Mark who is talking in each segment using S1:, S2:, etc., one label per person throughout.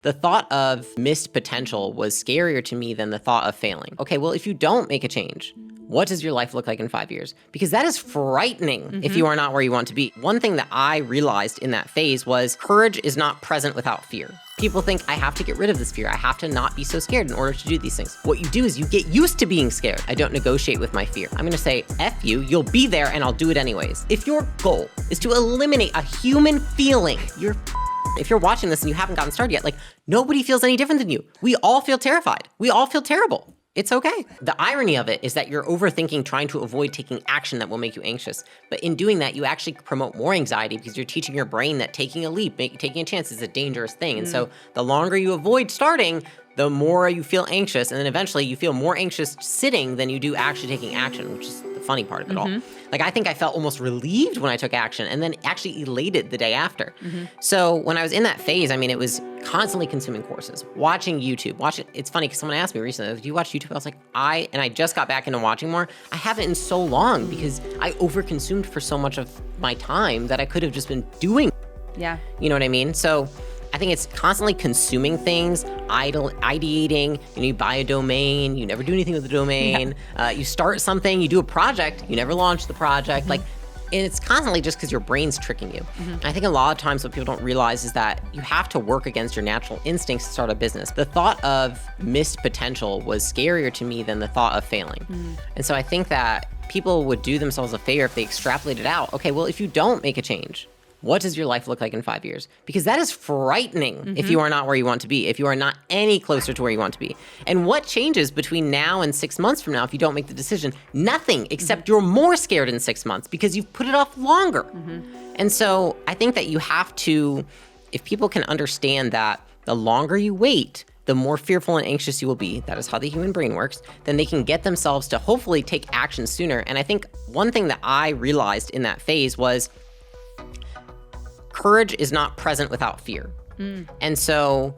S1: The thought of missed potential was scarier to me than the thought of failing. Okay, well, if you don't make a change, what does your life look like in 5 years? Because that is frightening if you are not where you want to be. One thing that I realized in that phase was courage is not present without fear. People think I have to get rid of this fear. I have to not be so scared in order to do these things. What you do is you get used to being scared. I don't negotiate with my fear. I'm gonna say, F you, you'll be there and I'll do it anyways. If your goal is to eliminate a human feeling, if you're watching this and you haven't gotten started yet, nobody feels any different than you. We all feel terrified. We all feel terrible. It's okay. The irony of it is that you're overthinking trying to avoid taking action that will make you anxious. But in doing that, you actually promote more anxiety because you're teaching your brain that taking a leap, taking a chance is a dangerous thing. And so the longer you avoid starting, the more you feel anxious. And then eventually you feel more anxious sitting than you do actually taking action, which is the funny part of it all. I think I felt almost relieved when I took action and then actually elated the day after. So when I was in that phase, it was constantly consuming courses, watching YouTube, it's funny because someone asked me recently, do you watch YouTube? I was like, I just got back into watching more. I haven't in so long because I overconsumed for so much of my time that I could have just been doing.
S2: Yeah.
S1: You know what I mean? So I think it's constantly consuming things, ideating. You buy a domain, you never do anything with the domain. You start something, you do a project, you never launch the project. And it's constantly just because your brain's tricking you. I think a lot of times what people don't realize is that you have to work against your natural instincts to start a business. The thought of missed potential was scarier to me than the thought of failing. And so I think that people would do themselves a favor if they extrapolated out, okay, well, if you don't make a change, what does your life look like in 5 years? Because that is frightening if you are not where you want to be, if you are not any closer to where you want to be. And what changes between now and 6 months from now if you don't make the decision? Nothing, except you're more scared in 6 months because you've put it off longer. And so I think that you have to, if people can understand that the longer you wait, the more fearful and anxious you will be, that is how the human brain works, then they can get themselves to hopefully take action sooner. And I think one thing that I realized in that phase was courage is not present without fear. And so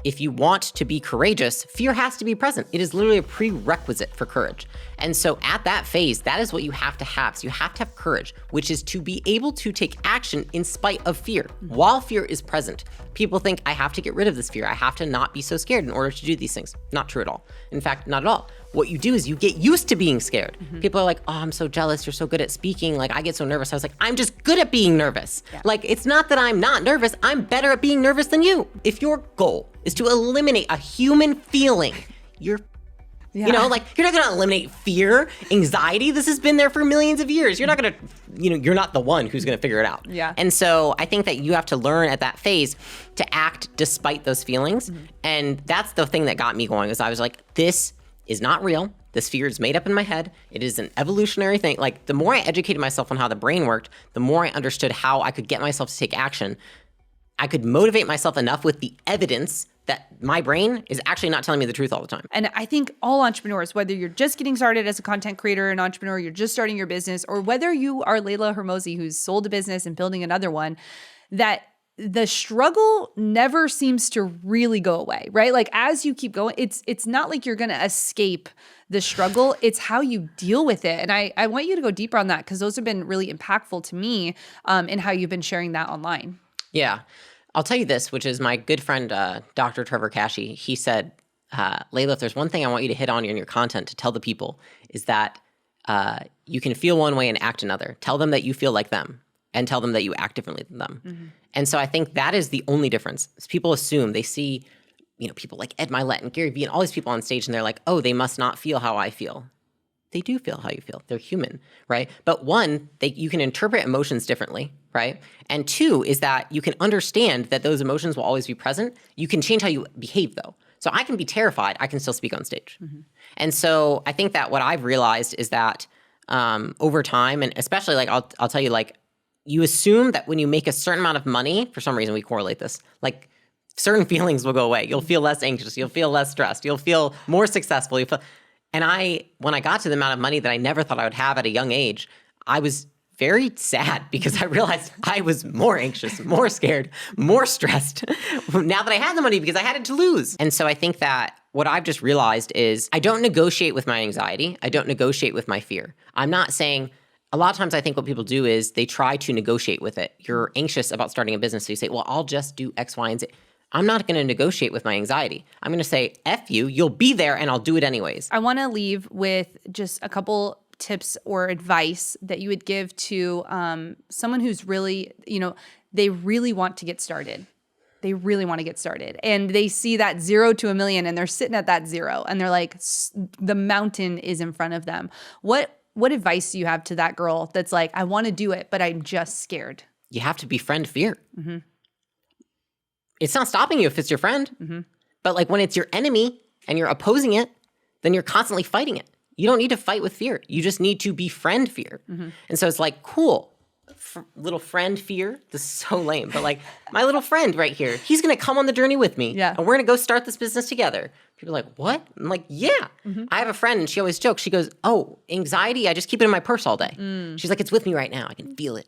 S1: if you want to be courageous, fear has to be present. It is literally a prerequisite for courage. And so at that phase, that is what you have to have. So you have to have courage, which is to be able to take action in spite of fear, while fear is present. People think I have to get rid of this fear. I have to not be so scared in order to do these things. Not true at all. In fact, not at all. What you do is you get used to being scared. People are like, oh, I'm so jealous. You're so good at speaking. I get so nervous. I was like, I'm just good at being nervous. It's not that I'm not nervous. I'm better at being nervous than you. If your goal is to eliminate a human feeling, you're not going to eliminate fear, anxiety. This has been there for millions of years. You're not going to, you're not the one who's going to figure it out. And so I think that you have to learn at that phase to act despite those feelings. And that's the thing that got me going, is I was like, this is not real. This fear is made up in my head. It is an evolutionary thing. The more I educated myself on how the brain worked, the more I understood how I could get myself to take action. I could motivate myself enough with the evidence that my brain is actually not telling me the truth all the time.
S2: And I think all entrepreneurs, whether you're just getting started as a content creator, an entrepreneur, you're just starting your business, or whether you are Layla Hormozi, who's sold a business and building another one, that the struggle never seems to really go away, right? As you keep going, it's not like you're going to escape the struggle. It's how you deal with it. And I want you to go deeper on that, because those have been really impactful to me in how you've been sharing that online.
S1: Yeah. I'll tell you this, which is my good friend, Dr. Trevor Kashey. He said, Layla, if there's one thing I want you to hit on in your content to tell the people, is that you can feel one way and act another. Tell them that you feel like them, and tell them that you act differently than them. And so I think that is the only difference. People assume, they see, people like Ed Mylett and Gary Vee and all these people on stage, and they're like, oh, they must not feel how I feel. They do feel how you feel. They're human, right? But one, you can interpret emotions differently, right? And two is that you can understand that those emotions will always be present. You can change how you behave, though. So I can be terrified. I can still speak on stage. And so I think that what I've realized is that over time, and especially I'll tell you, you assume that when you make a certain amount of money, for some reason we correlate this, certain feelings will go away. You'll feel less anxious. You'll feel less stressed. You'll feel more successful. And when I got to the amount of money that I never thought I would have at a young age, I was very sad because I realized I was more anxious, more scared, more stressed now that I had the money because I had it to lose. And so I think that what I've just realized is I don't negotiate with my anxiety. I don't negotiate with my fear. I'm not saying, a lot of times I think what people do is they try to negotiate with it. You're anxious about starting a business, so you say, well, I'll just do X, Y, and Z. I'm not going to negotiate with my anxiety. I'm going to say, F you, you'll be there and I'll do it anyways.
S2: I want to leave with just a couple tips or advice that you would give to someone who's really, they really want to get started. They really want to get started. And they see that 0 to 1,000,000 and they're sitting at that 0 and they're like, the mountain is in front of them. What advice do you have to that girl that's like, I want to do it, but I'm just scared?
S1: You have to befriend fear. Mm-hmm. It's not stopping you if it's your friend. Mm-hmm. But like when it's your enemy and you're opposing it, then you're constantly fighting it. You don't need to fight with fear. You just need to befriend fear. Mm-hmm. And so it's like, cool, little friend fear. This is so lame. But like my little friend right here, he's going to come on the journey with me.
S2: Yeah.
S1: And we're going to go start this business together. People are like, what? I'm like, yeah. Mm-hmm. I have a friend and she always jokes. She goes, oh, anxiety, I just keep it in my purse all day. She's like, it's with me right now. I can feel it.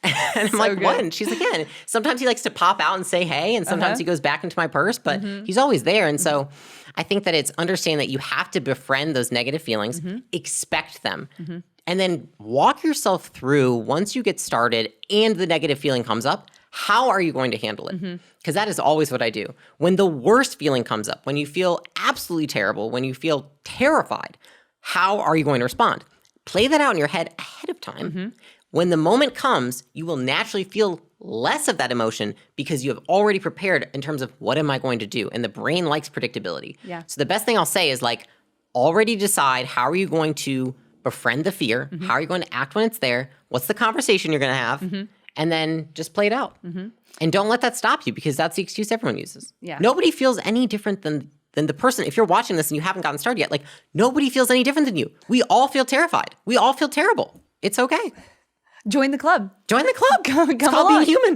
S1: And I'm like, what? And she's like, yeah. And sometimes he likes to pop out and say hey, and sometimes he goes back into my purse, but he's always there. And so I think that it's understanding that you have to befriend those negative feelings, expect them, and then walk yourself through once you get started and the negative feeling comes up, how are you going to handle it? Because that is always what I do. When the worst feeling comes up, when you feel absolutely terrible, when you feel terrified, how are you going to respond? Play that out in your head ahead of time. When the moment comes, you will naturally feel less of that emotion because you have already prepared in terms of what am I going to do? And the brain likes predictability.
S2: Yeah.
S1: So the best thing I'll say is like, already decide how are you going to befriend the fear? How are you going to act when it's there? What's the conversation you're going to have? And then just play it out. And don't let that stop you because that's the excuse everyone uses.
S2: Yeah.
S1: Nobody feels any different than the person. If you're watching this and you haven't gotten started yet, like nobody feels any different than you. We all feel terrified. We all feel terrible. It's okay.
S2: Join the club.
S1: Join the club.
S2: Come
S1: It's called
S2: along.
S1: being human.